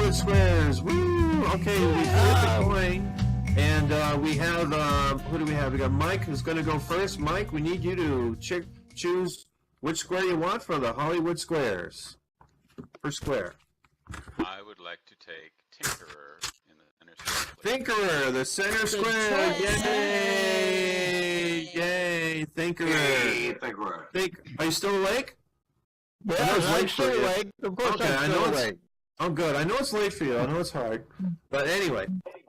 Hollywood Squares. Woo! Okay, we flip a coin. And we have, who do we have? We got Mike who's going to go first. Mike, we need you to choose which square you want for the Hollywood Squares. First square. I would like to take Tinkerer in the center square. Tinkerer, the center square. Yay! Yay, Tinkerer. Hey, Tinkerer. Are you still awake? Yeah, I'm still awake. Of course Okay, I'm still awake. Oh, good. I know it's late for you. I know it's hard. But anyway,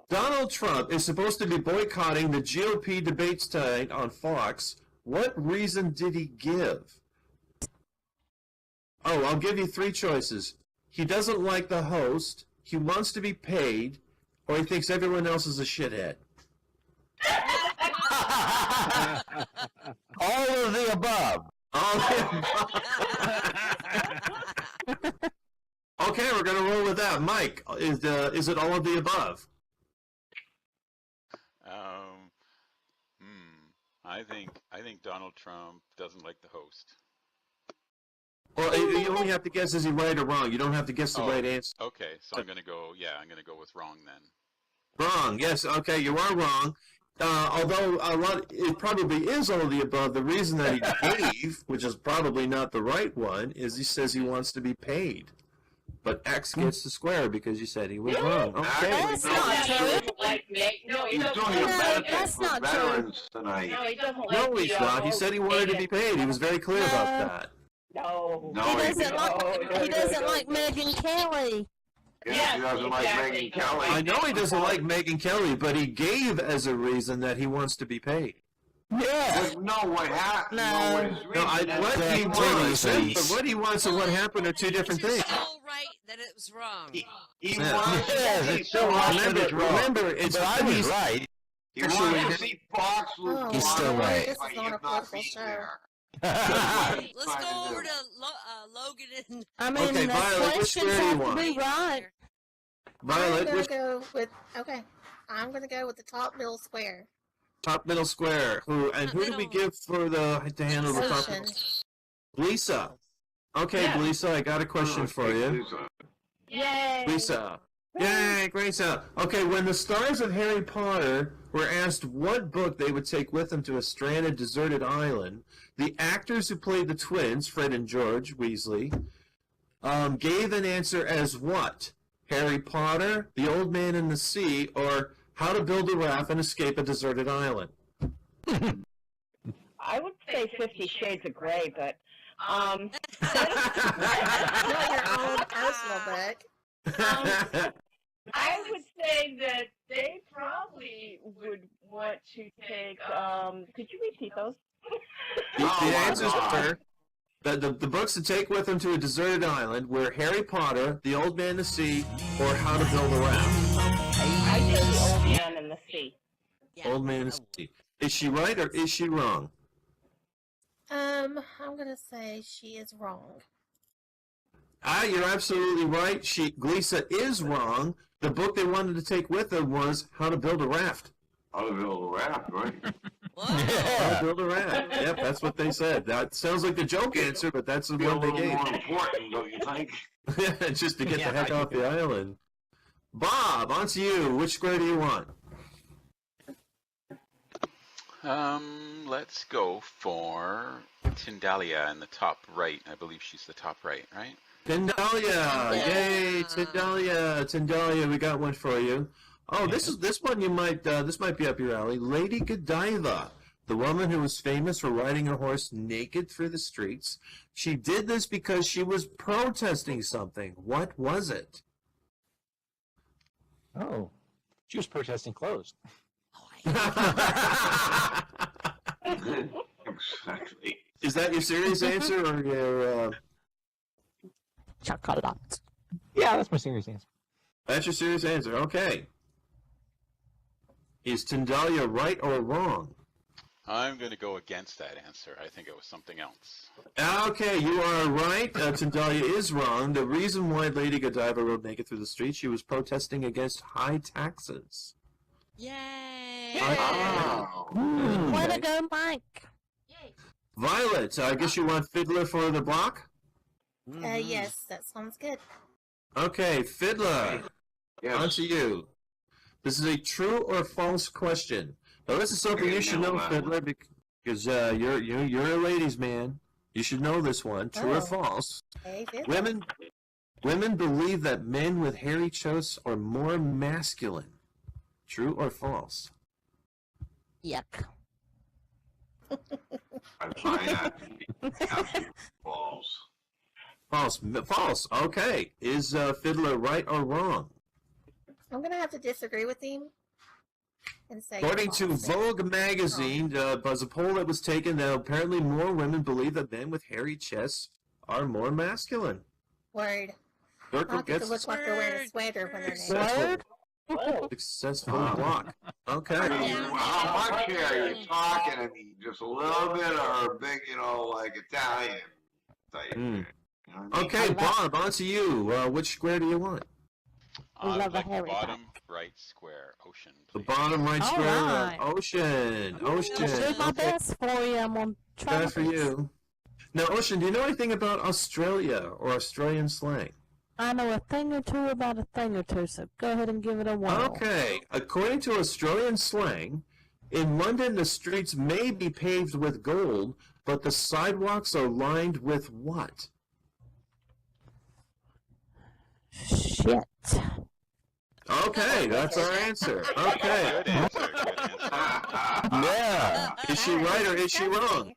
Donald Trump is supposed to be boycotting the GOP debates tonight on Fox. What reason did he give? Oh, I'll give you three choices. He doesn't like the host, he wants to be paid, or he thinks everyone else is a shithead. All of the above. All of the above. Okay, we're going to roll with that. Mike, is it all of the above? I think Donald Trump doesn't like the host. Well, you only have to guess is he right or wrong. You don't have to guess the right answer. Okay, so I'm gonna go with wrong then. Wrong. Yes. Okay, you are wrong. Although it probably is all of the above. The reason that he gave, which is probably not the right one, is he says he wants to be paid. But X gets the square because you said he was wrong. Okay. That's not true. He's doing a benefit for veterans tonight. No, he doesn't like No, he's not. He said he wanted to be paid. He was very clear about that. No. No, He doesn't like Megyn Kelly. Yeah, he doesn't like Megyn Kelly. I know he doesn't like Megyn Kelly, but he gave as a reason that he wants to be paid. Yeah. No, what happened? No. What he wants, but what he wants and what happened are two different things. It's so right that it was wrong. He Yeah. wants Yes, to see it's so wrong that it's wrong. Remember, it's But I was right. He wants to see Fox lose. Oh, He's still right. This is not a political show. Let's go over to Logan and... I mean, Okay, the Violet, which questions square do you have to want? be right. Violet, I'm which gonna go with I'm gonna go with the top middle square. top middle square? Who do we give for to handle the top? Ocean. Lisa. Okay, Yeah. Lisa, I got a question for you. Yay. Lisa. Yay, Lisa. Okay, when the stars of Harry Potter were asked what book they would take with them to a stranded, deserted island, the actors who played the twins, Fred and George Weasley, gave an answer as what? Harry Potter, The Old Man in the Sea, or How to Build a Raft and Escape a Deserted Island? I would say 50 Shades of Grey, but Not your own personal book. I would say that they probably would want to take. Could you repeat those? The answers are the books to take with them to a deserted island were Harry Potter, The Old Man in the Sea, or How to Build a Raft. I think the Old Man in the Sea. Yeah. Old Man in the Sea. Is she right or is she wrong? I'm gonna say she is wrong. You're absolutely right. Lisa is wrong. The book they wanted to take with them was How to Build a Raft. How to build a raft, right? Whoa. How to Build a Raft. Yep, that's what they said. That sounds like the joke answer, but that's the Be a one they little gave. more important, don't you think? Just to get the heck off the island. Bob, on to you. Which square do you want? Let's go for Tindalia in the top right. I believe she's the top right, right? Tindalia! Yay, Tindalia! Tindalia, we got one for you. Oh, this one you might this might be up your alley. Lady Godiva, the woman who was famous for riding her horse naked through the streets. She did this because she was protesting something. What was it? Oh, she was protesting clothes. Exactly. Is that your serious answer or your Chocolate. Yeah, that's my serious answer. that's your serious answer? Okay. Is Tindalia right or wrong? I'm going to go against that answer. I think it was something else. Okay, you are right. Tindalia is wrong. The reason why Lady Godiva rode naked through the streets, she was protesting against high taxes. Yay. Wow. Way to go, Mike. Violet, I guess you want Fiddler for the block? Yes, that sounds good. Okay, Fiddler. On Yes. to you. This is a true or false question. Now, this is something you should know, Fiddler, because you're a ladies' man. You should know this one. True or Oh. false? Okay, good. Women believe that men with hairy chests are more masculine. True or false? Yuck. I find that to be absolutely false. False. False. Okay. Is Fiddler right or wrong? I'm gonna have to disagree with him and say. According to false. Vogue magazine, was a poll that was taken that apparently more women believe that men with hairy chests are more masculine. Word. Circle I'll get to gets look like they're wearing a sweater when they're naked. successful, successful block. I Okay. mean, how much hair are you talking? I mean, just a little bit or a big, like Italian type. Mm. You know what I mean? Okay, Bob, on to you. Which square do you want? We I love would a like the hairy bottom right square, ocean. The Please. bottom right All square. right. Ocean. I'll do Ocean. my Okay, best for you. I'm gonna try. that's my for best. you. Now, Ocean, do you know anything about Australia or Australian slang? I know a thing or two about a thing or two, so go ahead and give it a whirl. Okay. According to Australian slang, in London the streets may be paved with gold, but the sidewalks are lined with what? Shit. Okay, that's our answer. Okay. Good answer. Good answer. Yeah. Is she right or is she wrong?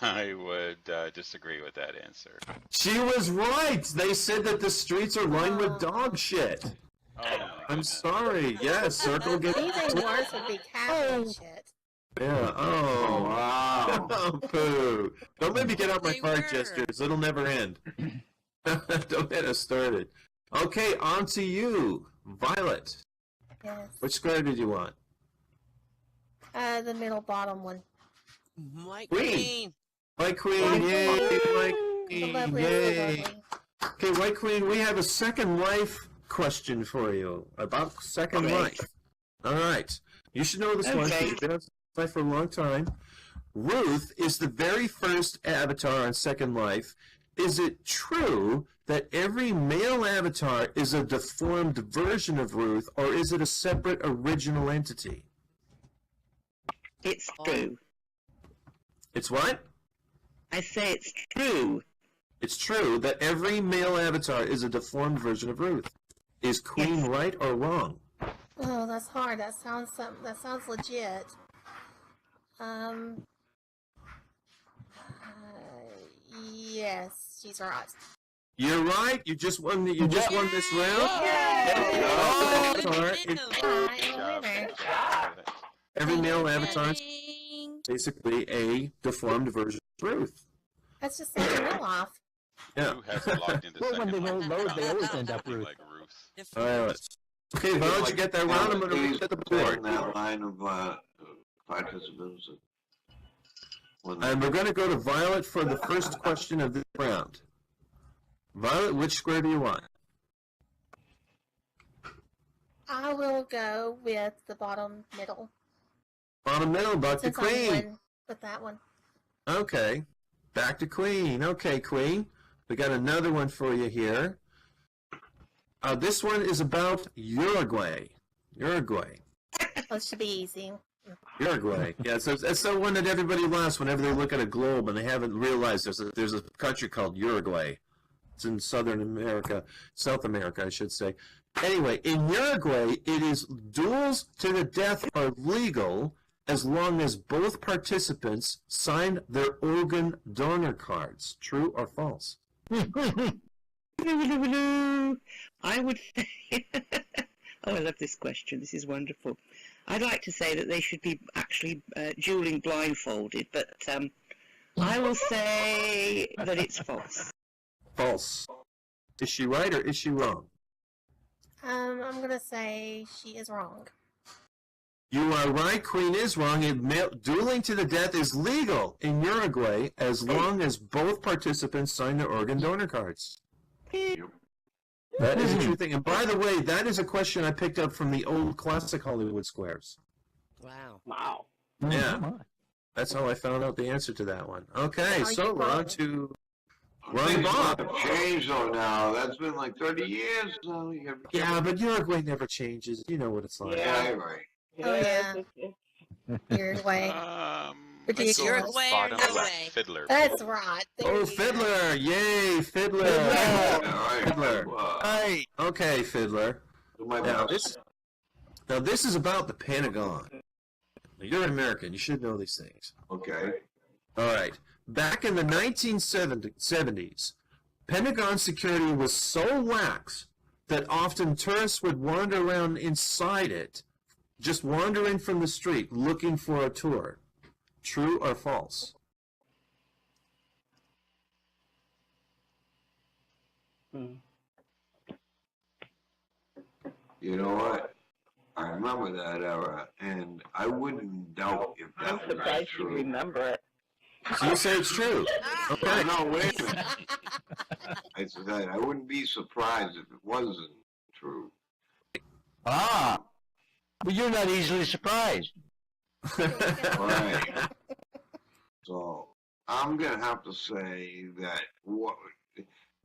I would disagree with that answer. She was right. They said that the streets are lined with dog shit. Oh my I'm goodness. sorry. Yes, circle gets. Even worse would be cat and shit. Yeah. Oh, Oh. wow. Oh, poo. Don't let me get out my They card were. gestures. It'll never end. Don't get us started. Okay, on to you, Violet. Yes. Which square did you want? The middle bottom one. My Queen. queen. White Queen. White Yay, Queen. White The Queen. loveliest Yay. of lovely. Okay, White Queen, we have a Second Life question for you about Second Okay. Life. All right. You should know this one because Okay. you've been on Second Life for a long time. Ruth is the very first avatar on Second Life. Is it true that every male avatar is a deformed version of Ruth, or is it a separate original entity? It's true. It's what? I say it's true. It's true that every male avatar is a deformed version of Ruth. Is Queen Yes. right or wrong? Oh, that's hard. That sounds legit. Yes, she's right. You're right. You just won. You just won this round. Yay! Oh, Good sorry. to know. Alright, Good job. winner. Good job. Every male avatar is Ding. basically a deformed version of Ruth. That's just like a real off. Yeah. Who hasn't logged into Well, when Second they Life? load, they always end up Something Ruth. like Ruth. Violet. Okay, Violet, you get that round. I'm going to read at the board. That line of participants. And we're going to go to Violet for the first question of this round. Violet, which square do you want? I will go with the bottom middle. Bottom middle, back to Since I Queen. won with that one. Okay, back to Queen. Okay, Queen, we got another one for you here. This one is about Uruguay. Uruguay. Oh, it should be easy. Uruguay. Yeah, so it's the one that everybody laughs whenever they look at a globe and they haven't realized there's a country called Uruguay. It's in Southern America, South America, I should say. Anyway, in Uruguay, it is duels to the death are legal as long as both participants sign their organ donor cards. True or false? I would say, oh, I love this question. This is wonderful. I'd like to say that they should be actually dueling blindfolded, but I will say that it's false. False. Is she right or is she wrong? I'm gonna say she is wrong. You are right. Queen is wrong. Dueling to the death is legal in Uruguay as long as both participants sign their organ donor cards. That is a true thing. And by the way, that is a question I picked up from the old classic Hollywood squares. Wow. Wow. Yeah. That's how I found out the answer to that one. Okay, How so you we're on roll? to Run, Things Bob. have changed though now. That's been like 30 years. So Yeah, but Uruguay never changes. You know what it's like. yeah, right. Oh, yeah. It's- Uruguay. Let's It's go your Ridiculous. way or bottom no left, way. Fiddler. That's right. There Oh, you go. Fiddler! Yay, Fiddler! Yeah, right. Fiddler. Hey. Okay, Fiddler. Do my Now best. this is about the Pentagon. You're an American. You should know these things. Okay. All right. Back in the 1970s, Pentagon security was so lax that often tourists would wander around inside it, just wandering from the street looking for a tour. True or false? You know what? I remember that era, and I wouldn't doubt if I'm that was surprised you true. remember it. So you say it's true. Okay. No, wait a minute. I said that I wouldn't be surprised if it wasn't true. Ah. But you're not easily surprised. Right. So I'm gonna have to say that what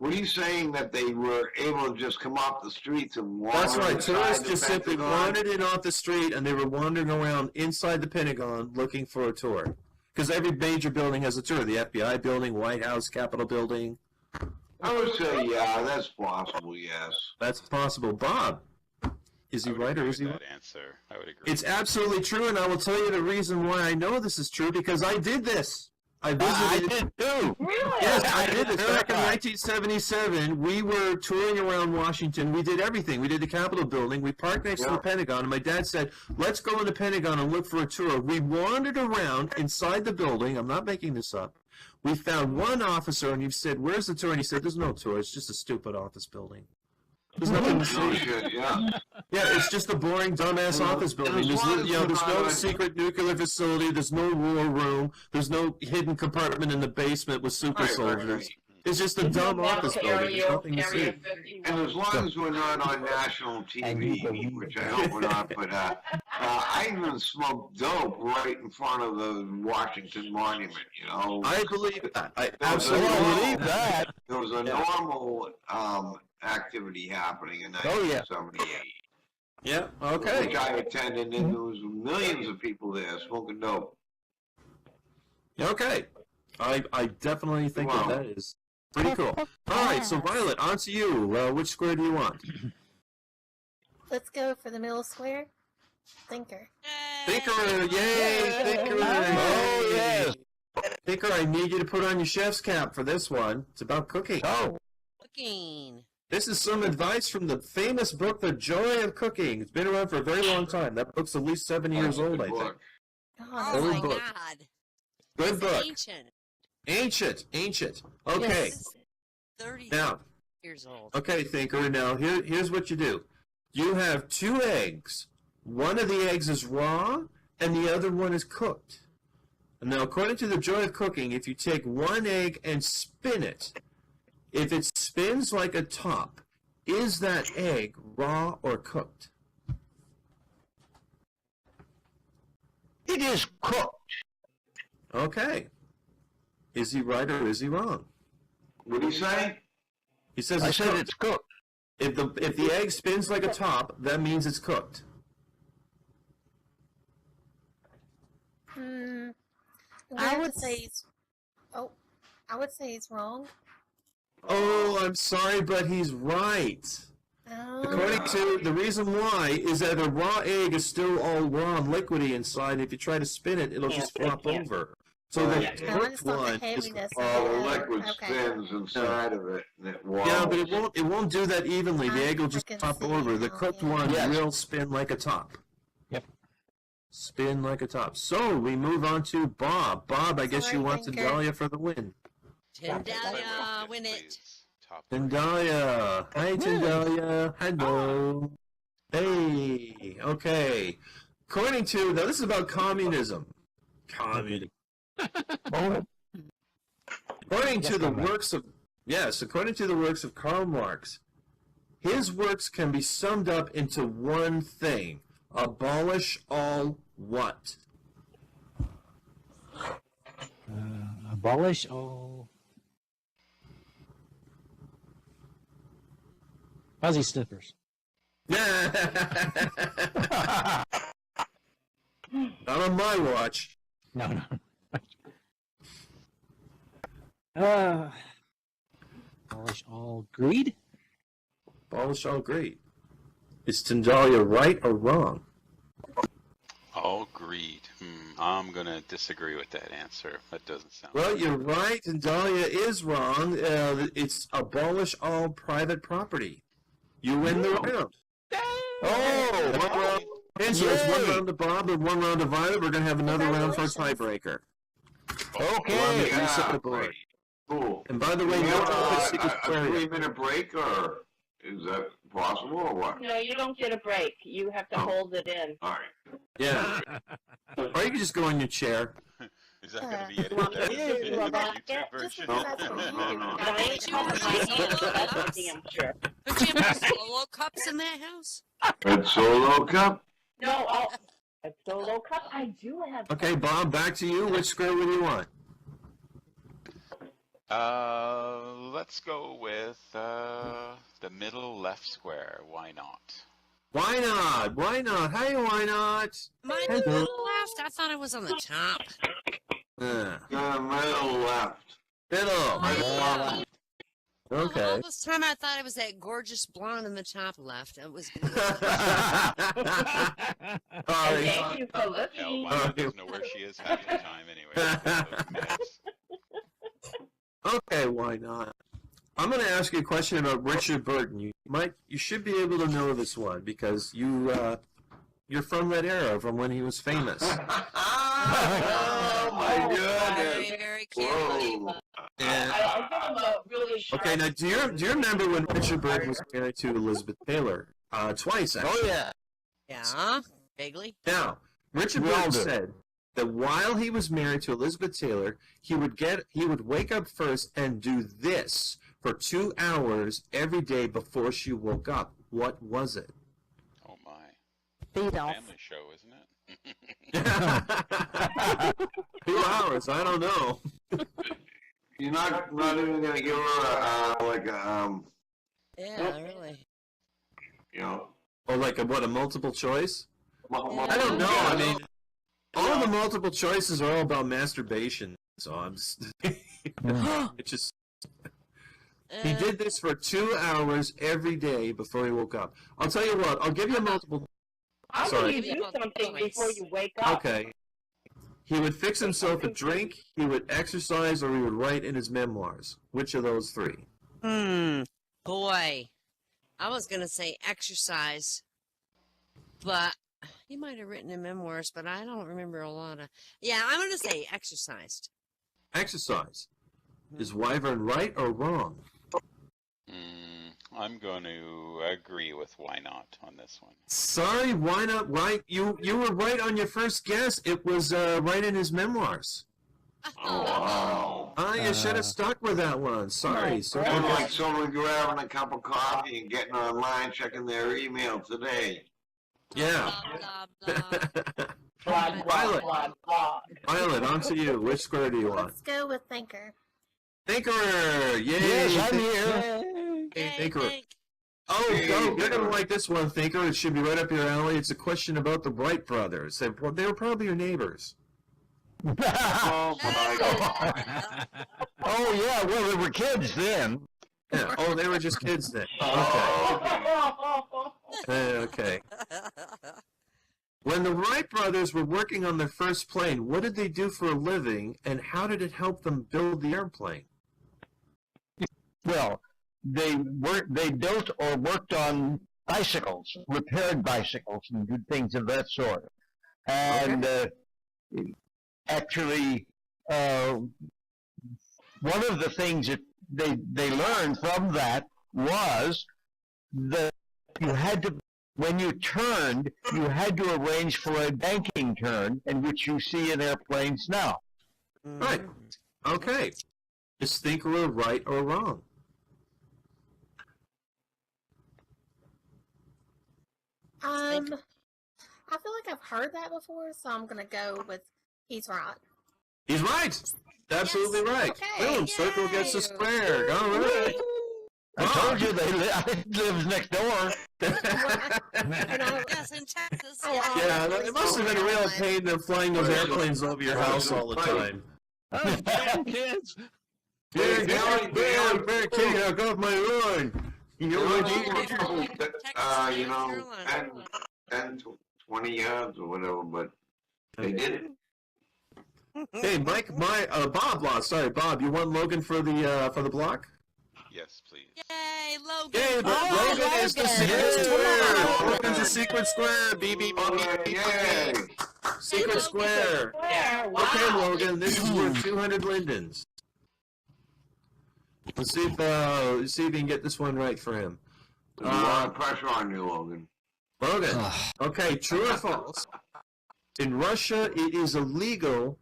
are you saying, that they were able to just come off the streets and wander? That's right. inside Tourists the just simply Pentagon? wandered in off the street, and they were wandering around inside the Pentagon looking for a tour. Because every major building has a tour. The FBI building, White House, Capitol building. I would say, yeah, that's possible. Yes. That's possible. Bob, is he I would right or agree is he with wrong? that answer. I would agree. It's absolutely true, and I will tell you the reason why I know this is true, because I did this. I I visited. did too. Really? Yes, I did this back in 1977. We were touring around Washington. We did everything. We did the Capitol building. We parked next to the Yeah. Pentagon, and my dad said, "Let's go in the Pentagon and look for a tour." We wandered around inside the building. I'm not making this up. We found one officer, and he said, "Where's the tour?" And he said, "There's no tour. It's just a stupid office building. There's nothing to No see." shit. Yeah. Yeah, it's just a boring, dumbass office building. as There's long no, as there's you're no not- secret nuclear facility. There's no war room. There's no hidden compartment in the basement with super Right, right, soldiers. right. It's just a dumb office building. There's nothing to see. And as long as we're not on national And you TV, believe which it. I hope we're not, but I even smoked dope right in front of the Washington Monument. You know, I believe that. I That was a absolutely normal- believe that. that. there was a normal activity happening in Oh, yeah. 1978, Yeah. which Okay. I attended, and there was millions of people there smoking dope. Okay. I definitely think Wow. that is pretty cool. All right. So Violet, on to you. Which square do you want? Let's go for the middle square. Thinker. Thinker. Yay, Thinker. Oh, yes. Thinker, I need you to put on your chef's cap for this one. It's about cooking. Oh. Cooking. This is some advice from the famous book, The Joy of Cooking. It's been around for a very long time. That book's at least 7 years That's a old, good I think. book. Oh, Oh Old my book. God. Good It's book. Ancient. Ancient. Okay. This is 30 Now, years old. okay, Thinker. Now, here's what you do. You have 2 eggs. One of the eggs is raw, and the other one is cooked. Now, according to The Joy of Cooking, if you take one egg and spin it, if it spins like a top, is that egg raw or cooked? It is cooked. Okay. Is he right or is he wrong? What did he say? He says I it's said cooked. it's cooked. If the egg spins like a top, that means it's cooked. I would would say he's. Oh, I would say he's wrong. Oh, I'm sorry, but he's right. According to the reason why is that a raw egg is still all raw and liquidy inside. If you try to spin it, it'll just flop over. So the Yeah. I cooked just thought one the is heaviness. Oh, the of it. liquid Okay. spins inside of it, and it wobbles. yeah, but it won't do that evenly. The egg will just I can top see over. The now, cooked yeah. one Yes. will spin like a top. Yep. Spin like a top. So we move on to Bob. Bob, I guess Sorry, you want Thinker. Tendalia for the win. Tendalia, win it. Please. Top. Tendalia. Hi, Tendalia. Hello. Hey. Okay. According to, now this is about communism. Communism. Oh, According to Yes, the Comrade. works of, yes, according to the works of Karl Marx, his works can be summed up into one thing. Abolish all what? abolish all. Fuzzy snippers. Not on my watch. No. Abolish all greed? Abolish all greed. Is Tindalia right or wrong? All greed. I'm gonna disagree with that answer. That doesn't sound. Well, you're right. Tindalia is wrong. It's abolish all private property. You win the round. Oh! And so it's Yay. 1 round to Bob and 1 round to Violet. We're going to have another round for a tiebreaker. Okay. We're on the reset the board. Cool. And by the way, no a 3-minute break, or is that possible, or what? No, you don't get a break. You have to hold it in. All right. Yeah. Or you can just go in your chair. Is that gonna be Well, edited in the well, YouTube version? No, I ain't you talking have my hands, that's for damn sure. Don't you have solo cups in that house? Red Solo Cup? No, a solo cup? I do have. Okay, Bob, back to you. Which square would you want? Let's go with the middle left square. Why not? Why not? Why not? Hey, why not? Mine in the middle left? I thought it was on the top. Middle left. Middle. Yeah. Okay. All this time I thought it was that gorgeous blonde in the top left. It was good. Sorry. Thank you for Hell, listening. my mom doesn't know where she is half the time anyway. Okay, why not? I'm going to ask you a question about Richard Burton. You should be able to know this one because you're from that era, from when he was famous. Oh, my goodness. Very, very carefully. Whoa. And, I'll give him a really sharp. okay, now do you remember when Richard Burton was married to Elizabeth Taylor? Twice, actually. Oh, yeah. Yeah, vaguely. Now, Richard We all Burton do. said that while he was married to Elizabeth Taylor, he would wake up first and do this for 2 hours every day before she woke up. What was it? Oh my. Feed off. Family show, isn't it? 2 hours? I don't know. You're not even gonna give her Yeah, really. you know. Or like a multiple choice? I I don't know. I mean, all the multiple choices are all about masturbation. So I'm just, it just. He did this for 2 hours every day before he woke up. I'll tell you what. I'll give you a multiple. How Sorry. do you do something before you wake up? Okay. He would fix himself a drink, he would exercise, or he would write in his memoirs. Which of those three? Boy. I was going to say exercise, but he might have written in memoirs, but I don't remember a lot of. Yeah, I'm going to say exercised. Exercise. Is Wyvern right or wrong? I'm going to agree with why not on this one. Sorry, why not right? You were right on your first guess. It was right in his memoirs. Oh, wow. You should have stuck with that one. Sorry. So Sounds like someone grabbing a cup of coffee and getting online, checking their email today. yeah. Blah, blah, blah. Blah, blah, blah, blah. Violet, on to you. Which square do you want? Let's go with Thinker. Thinkerer! Yay! Yes, I'm here. Hey, Yay, Thinkerer. thank- Oh, you're going to like this one, Thinker. It should be right up your alley. It's a question about the Wright brothers. They were probably your neighbors. Oh, my God. Oh, yeah, well, they were kids then. Yeah. Oh, they were just kids then. Okay. Oh, Okay. When the Wright brothers were working on their first plane, what did they do for a living, and how did it help them build the airplane? Well, they built or worked on bicycles, repaired bicycles, and did things of that sort. And actually, one of the things that they learned from that was that you had to, when you turned, you had to arrange for a banking turn, in which you see in airplanes now. Right. Okay. Is Thinkerer right or wrong? I feel like I've heard that before, so I'm gonna go with he's right. He's right. Absolutely right. Okay. Boom. Circle gets the square. All right. I told you I lives next door. Yes, in Texas. Yeah, it must have been a real pain to flying those airplanes over your house all the time. Kids. Bear, King, go off my lawn. You know, Texas, you know, North Carolina. 10, 20 yards or whatever, but they did it. Hey, Bob, you want Logan for the block? Yes, please. Yay, Logan. Yay, Logan is the secret square. Logan's the secret square. Yay! Secret square. Okay, Logan, this is worth 200 lindens. Let's see if you can get this one right for him. There's a lot of pressure on you, Logan. Logan. Okay, true or false? In Russia, it is illegal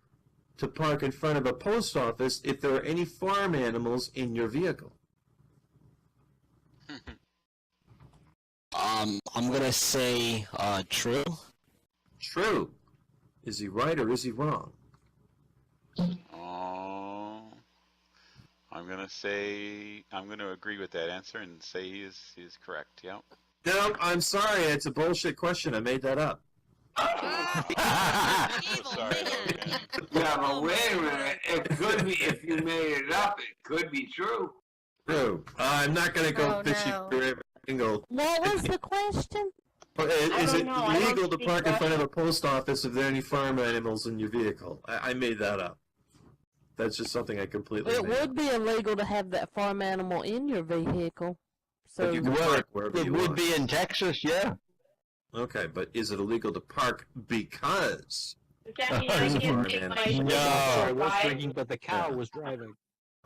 to park in front of a post office if there are any farm animals in your vehicle. I'm gonna say true. True. Is he right or is he wrong? Oh, I'm gonna agree with that answer and say he is correct. Yep. No, I'm sorry. It's a bullshit question. I made that up. Evil Sorry, man. Logan. Yeah, but wait a minute. It could be, if you made it up, it could be true. True. I'm not going to go Oh, fishing no. for every single. What was the question? Is it don't know. I don't legal to speak park in front of a Russian. post office if there are any farm animals in your vehicle? I made that up. That's just something I completely It made up. would be illegal to have that farm animal in your vehicle. So But you can park wherever It you would want. be in Texas, yeah. Okay, but is it illegal to park because? Does that mean I can take my No. vehicle for a I was ride? drinking, but the cow was driving.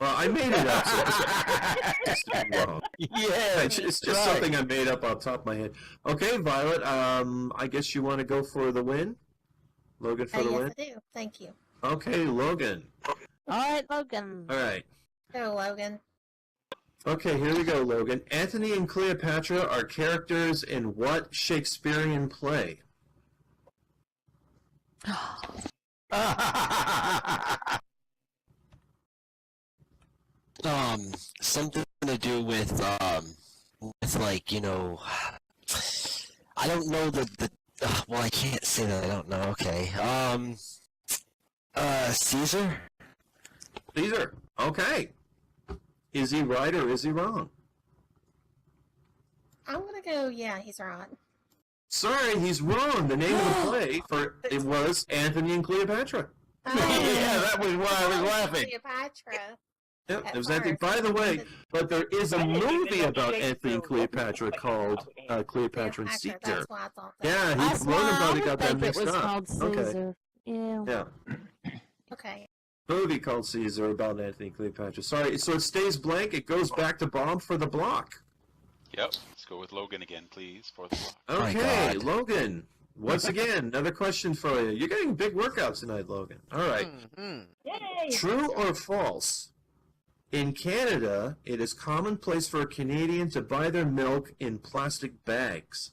Well, I made it up, so it's just wrong. Yeah, It's just something I made up off the top of my head. Okay, Violet, I guess you want to go for the win? Logan for the Yes, win? I do. Thank you. Okay, Logan. Alright, Logan. All right. Go, Logan. Okay, here we go, Logan. Antony and Cleopatra are characters in what Shakespearean play? Something to do with like, I don't know well, I can't say that I don't know. Okay. Caesar? Caesar. Okay. Is he right or is he wrong? I'm gonna go, yeah, he's right. Sorry, he's wrong. The name of the play it was Antony and Cleopatra. Oh, Yeah, that was why I was laughing. Cleopatra. Yep, At it was Antony. first. By the way, but there is a I didn't even movie know about Shakespeare Antony and was Cleopatra like called Cleopatra and Cleopatra, Caesar. that's why I thought that. Yeah, That's Logan why I probably would got that think it mixed was up. called Okay. Caesar. Yeah. Yeah. Okay. Movie called Caesar about Antony and Cleopatra. Sorry, so it stays blank. It goes back to Bob for the block. Yep. Let's go with Logan again, please, for the block. my Okay, God. Logan. Once again, another question for you. You're getting big workouts tonight, Logan. All right. Yay! True or false? In Canada, it is commonplace for a Canadian to buy their milk in plastic bags.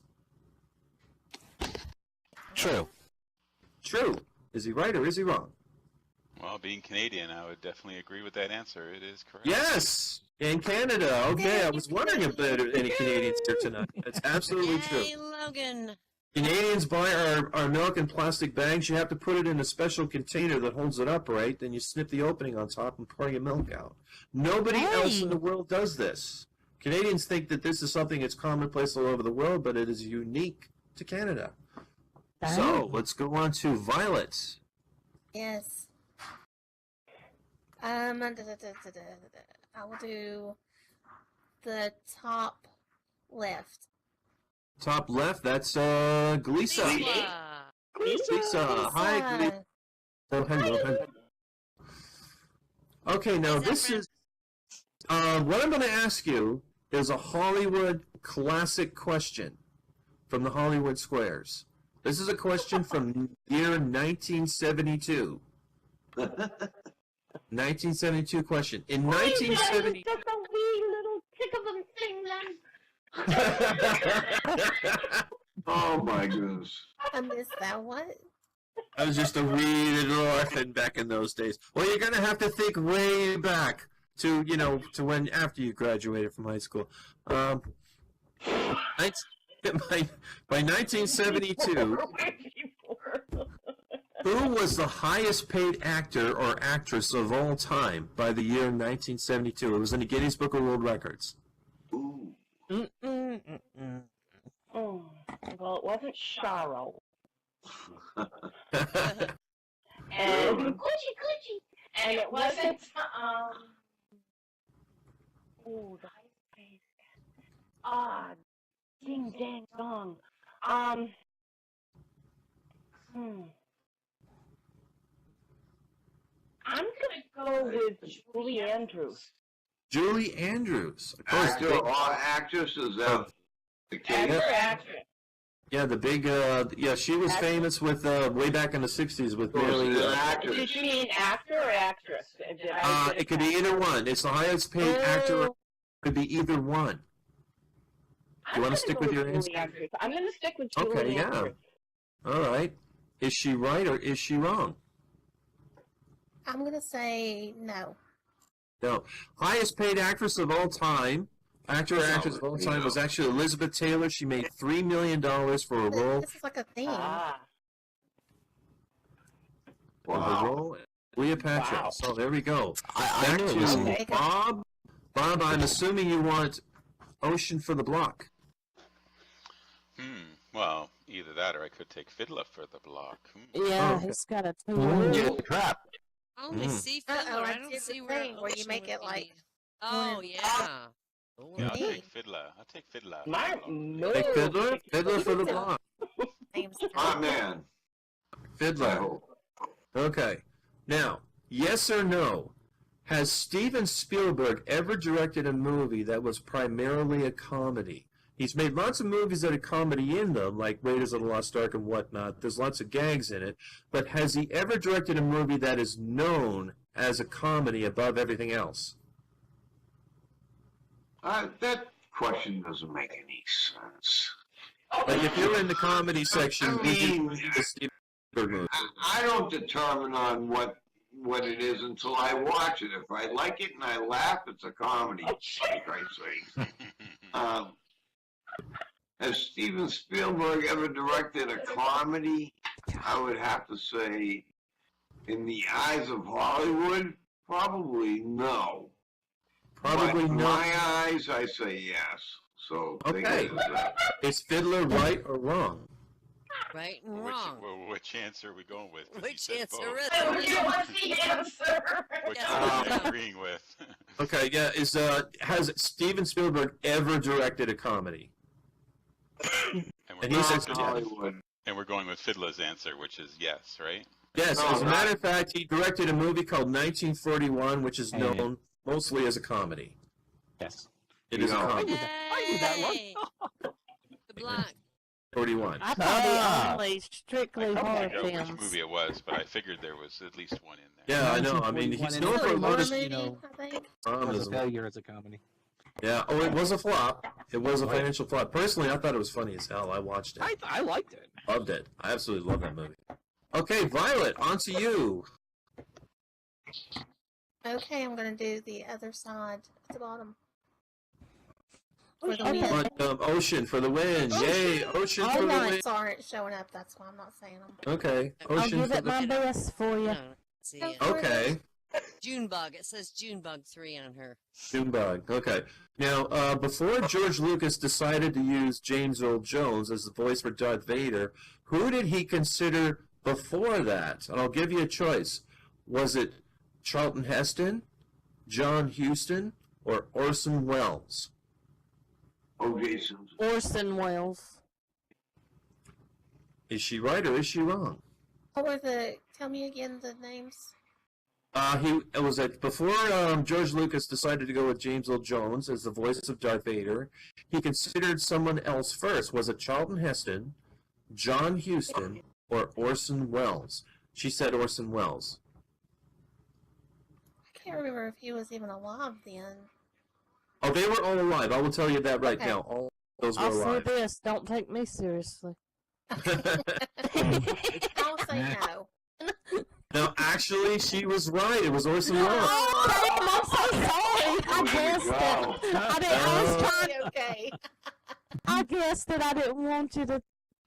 True. True. Is he right or is he wrong? Well, being Canadian, I would definitely agree with that answer. It is correct. Yes! In Canada. Okay, I was wondering if there are any Canadians here tonight. That's absolutely true. Yay, Logan. Canadians buy our milk in plastic bags. You have to put it in a special container that holds it upright. Then you snip the opening on top and pour your milk out. Nobody else in the world does this. Canadians think that this is something that's commonplace all over the world, but it is unique to Canada. So let's go on to Violet. Yes. I will do the top left. Top left, that's Glisa. Glisa. Hi, Glisa. Oh, hello. Okay, now this is what I'm going to ask you is a Hollywood classic question from the Hollywood Squares. This is a question from year 1972. 1972 question. In 1970. Just a wee little tick of them thing then. Oh my goodness. I missed that one. I was just a wee little orphan back in those days. Well, you're going to have to think way back to when after you graduated from high school. By 1972, who was the highest paid actor or actress of all time by the year 1972? It was in the Guinness Book of World Records. Ooh. Oh, well, it wasn't Charo. And and it wasn't the highest paid. Ding dang dong. I'm gonna go with Julie Andrews. Julie Andrews. Of course, Actor or actress, is that the case? Actress. Yeah, the big, she was famous with, way back in the 60s with Mary. Did you mean actor or actress? It could be either one. It's the highest paid actor. It could be either one. Do you want to stick with your answer? I'm going to stick with Julie Okay, yeah. Andrews. All right. Is she right or is she wrong? I'm gonna say no. No. Highest paid actress of all time, actor or actress of all time, was actually Elizabeth Taylor. She made $3 million for a role. This is like a theme. For the role of Cleopatra. Wow. So there we go. I Back knew it was to Bob. Bob, I'm assuming you want Ocean for the Block. Well, either that or I could take Fiddler for the Block. Yeah, Okay. he's got a You're two. trapped. I only see Fiddler. I don't did the see where thing where you Ocean make would it be. like Oh one- yeah. Yeah, I'll Me. take Fiddler. I'll take Fiddler. No. Take Fiddler? Fiddler for the Block. names. Hot man. I Fiddler. hope. Okay. Now, yes or no? Has Steven Spielberg ever directed a movie that was primarily a comedy? He's made lots of movies that are comedy in them, like Raiders of the Lost Ark and whatnot. There's lots of gags in it. But has he ever directed a movie that is known as a comedy above everything else? That question doesn't make any sense. Like, if you're in the comedy section, I mean, the Steven Spielberg movie. I don't determine on what it is until I watch it. If I like it and I laugh, it's a comedy. For Christ's sake. Has Steven Spielberg ever directed a comedy? I would have to say, in the eyes of Hollywood, probably no. Probably But in not. my eyes, I say yes. So take Okay. it as that. Is Fiddler right or wrong? Right and wrong. Which answer are we going with? 'Cause you Which said answer both. is I don't know what's the answer. Which Yeah. one are you agreeing with? Okay, yeah. Has Steven Spielberg ever directed a comedy? And And we're, he Not says yes. Hollywood. and we're going with Fiddler's answer, which is yes, right? Yes, No, as a not- matter of fact, he directed a movie called 1941, which is known mostly as a comedy. Yes. It is a Yeah. comedy. I knew that one. Yay. The Block. 41. I thought he Ah. only strictly I horror don't know which films. movie it was, but I figured there was at least one in there. Yeah, I know. I mean, he's 1941 known for a and lot of movie, you know, I think. It was a dramas. failure as a comedy. Yeah. Oh, it was a flop. It was a Right. financial flop. Personally, I thought it was funny as hell. I watched it. I liked it. Loved it. I absolutely love that movie. Okay, Violet, on to you. Okay, I'm gonna do the other side at the bottom. For the Okay. win. But, Ocean for the win. Yay, Ocean All for the win. lights aren't showing up, that's why I'm not saying them. Okay, I'll Ocean give for it the my best for you. No, see it. Okay. Junebug. It says Junebug 3 on her. Junebug. Okay. Now, before George Lucas decided to use James Earl Jones as the voice for Darth Vader, who did he consider before that? And I'll give you a choice. Was it Charlton Heston, John Huston, or Orson Welles? O.J. Simpson. Orson Welles. Is she right or is she wrong? What were tell me again the names? It was before George Lucas decided to go with James Earl Jones as the voice of Darth Vader. He considered someone else first. Was it Charlton Heston, John Huston, or Orson Welles? She said Orson Welles. I can't remember if he was even alive then. Oh, they were all alive. I will tell you that right Okay. now. All those were I'll say alive. this, don't take me seriously. I'll say no. No, actually, she was right. It was Orson Welles. Oh, damn, I'm so I guessed that. I was trying. Okay. I guessed that I didn't want you to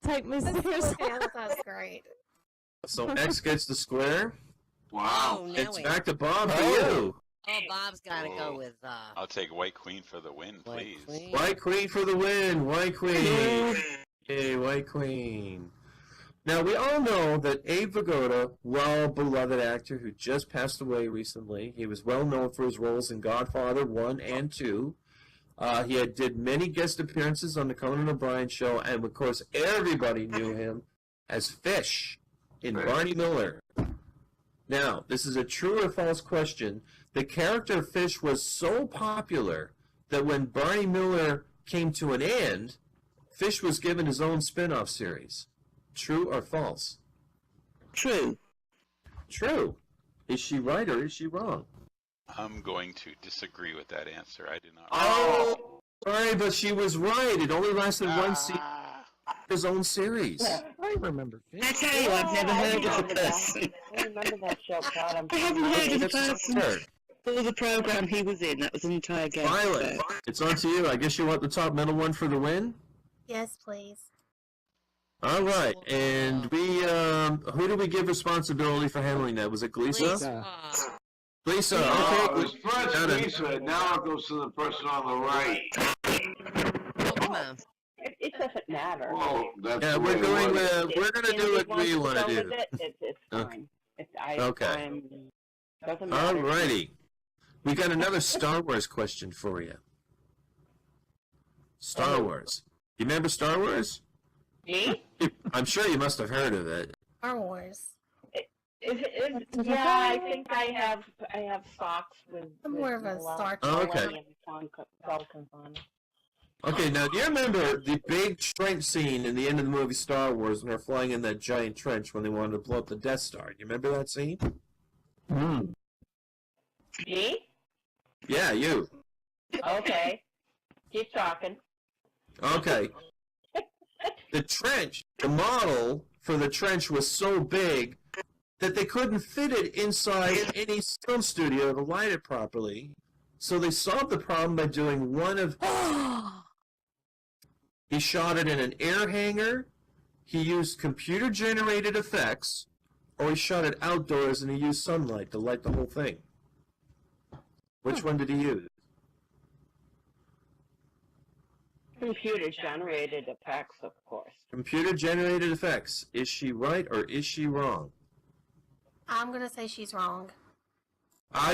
take me seriously. Okay, that's great. So X gets the square. Wow. Oh, now It's we. back to Bob for you. Oh, Bob's got to Oh. go with I'll take White Queen for the win, White please. Queen. White Queen for the win. White Queen. Hey, White Queen. Now, we all know that Abe Vigoda, well-beloved actor who just passed away recently, he was well known for his roles in Godfather 1 and 2. He did many guest appearances on the Conan O'Brien show, and of course, everybody knew him as Fish in Barney Miller. Now, this is a true or false question. The character of Fish was so popular that when Barney Miller came to an end, Fish was given his own spin-off series. True or false? True. True. Is she right or is she wrong? I'm going to disagree with that answer. I do not. Oh, sorry, but she was right. It only lasted one season. His own series. I remember. I tell you, I've never heard of the person. I remember that show. God, I haven't heard of the That's person her. or the program he was in. That was an entire game. Violet, So. it's on to you. I guess you want the top middle one for the win? Yes, please. All right, and we, who do we give responsibility for handling that? Was it Lisa? Lisa. Lisa, It okay. was first Lisa, now it goes to the person on the right. Oh, come on. It doesn't matter. Well, that's Yeah, the we're way it doing was. we're gonna do what we want to do. It's Okay. fine. Okay. Doesn't matter. Alrighty. We got another Star Wars question for you. Star Wars. You remember Star Wars? Me? I'm sure you must have heard of it. Star Wars. Yeah, I think I have socks with. I'm more of a Star Trek. Oh, okay. Vulcans on. Okay, now do you remember the big trench scene in the end of the movie Star Wars when they're flying in that giant trench when they wanted to blow up the Death Star? Do you remember that scene? Me? Yeah, you. Okay. Keep talking. Okay. The trench, the model for the trench was so big that they couldn't fit it inside any film studio to light it properly. So they solved the problem by doing one of... He shot it in an air hangar, he used computer-generated effects, or he shot it outdoors and he used sunlight to light the whole thing. Which one did he use? Computer-generated effects, of course. Computer-generated effects. Is she right or is she wrong? I'm going to say she's wrong.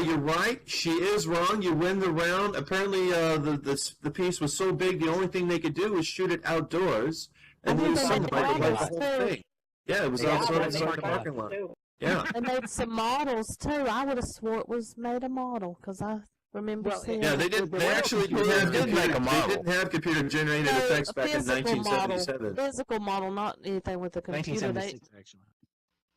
You're right. She is wrong. You win the round. Apparently, the piece was so big, the only thing they could do was shoot it outdoors and use sunlight to light the whole thing. Yeah, it was outside the parking lot. Yeah. They made some models too. I would have swore it was made a model because I remember seeing. Yeah, they did. They actually didn't make a model. They didn't have computer-generated effects back in 1977. Physical model, not anything with a computer. 1976, actually.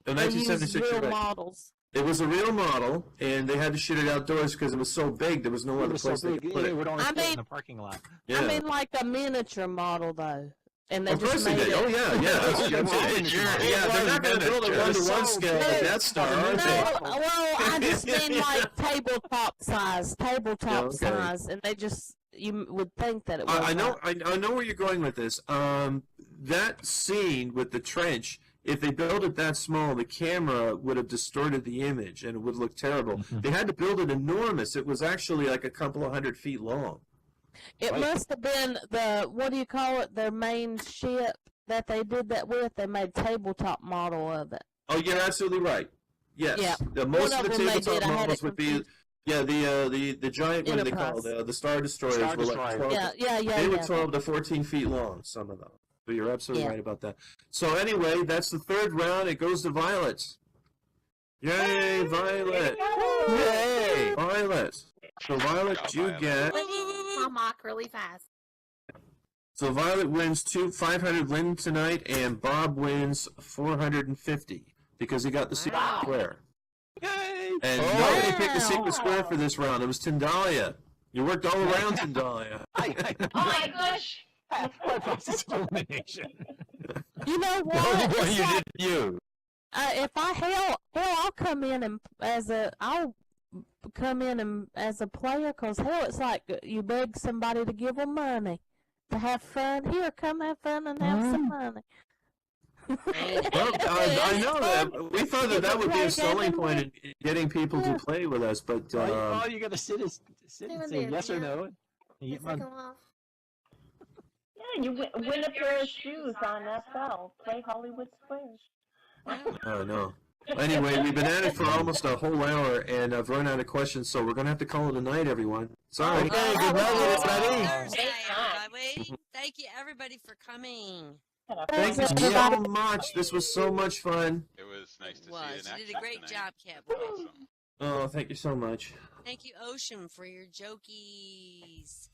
In They 1976, used you're real right. models. It was a real model, and they had to shoot it outdoors because it was so big. There was no other place they could put It it. would only I fit mean- in the parking lot. Yeah. I mean, like a miniature model though, and they Of course just they made did. it. Oh yeah. Yeah, they're not going to build it one-to-one scale at Death Star, are No, they? well, I just mean like tabletop size, Okay. size, and they just you would think that it was. I know where you're going with this. That scene with the trench, if they built it that small, the camera would have distorted the image and it would look terrible. They had to build it enormous. It was actually like a couple of 100 feet long. It must have been the what do you call it? Their main ship that they did that with. They made tabletop model of it. Oh, you're absolutely right. Yes. Yeah. Most One of the of them they tabletop did. I had models it would be, confused. the giant, what do they call Enterprise. the Star Destroyers Star were like Destroyer. 12. Yeah. They were 12 to 14 feet long, some of them. But you're absolutely right about that. So anyway, that's the third round. It goes to Violet. Yay, Violet! Yay, Violet! So Violet, you get. I'll mock really fast. So Violet wins 500 win tonight, and Bob wins 450 because he got the secret square. Yay! And nobody picked the secret square for this round. It was Tindalia. You worked all around Tindalia. Oh my gosh! That's my process of elimination. You know The only what? one It's you like, did you. if I hell, I'll come in and I'll come in and as a player? Cause hell, it's like you beg somebody to give them money to have fun. Here, come have fun and have some money. Well, I know that we thought that would be a selling point in getting people to play with us, but All you gotta sit and say yes or no, and you get money. Yeah, you win a pair of shoes on FL. Play Hollywood Squares. oh no. Anyway, we've been at it for almost a whole hour, and I've run out of questions, so we're gonna have to call it a night, everyone. Sorry. Okay, good night, everybody. Thursday, everybody. Thank you, everybody, for coming. Thank you so much. This was so much fun. It was nice to see you in You action did a great tonight. job, Catboy. Awesome. Oh, thank you so much. Thank you, Ocean, for your jokies.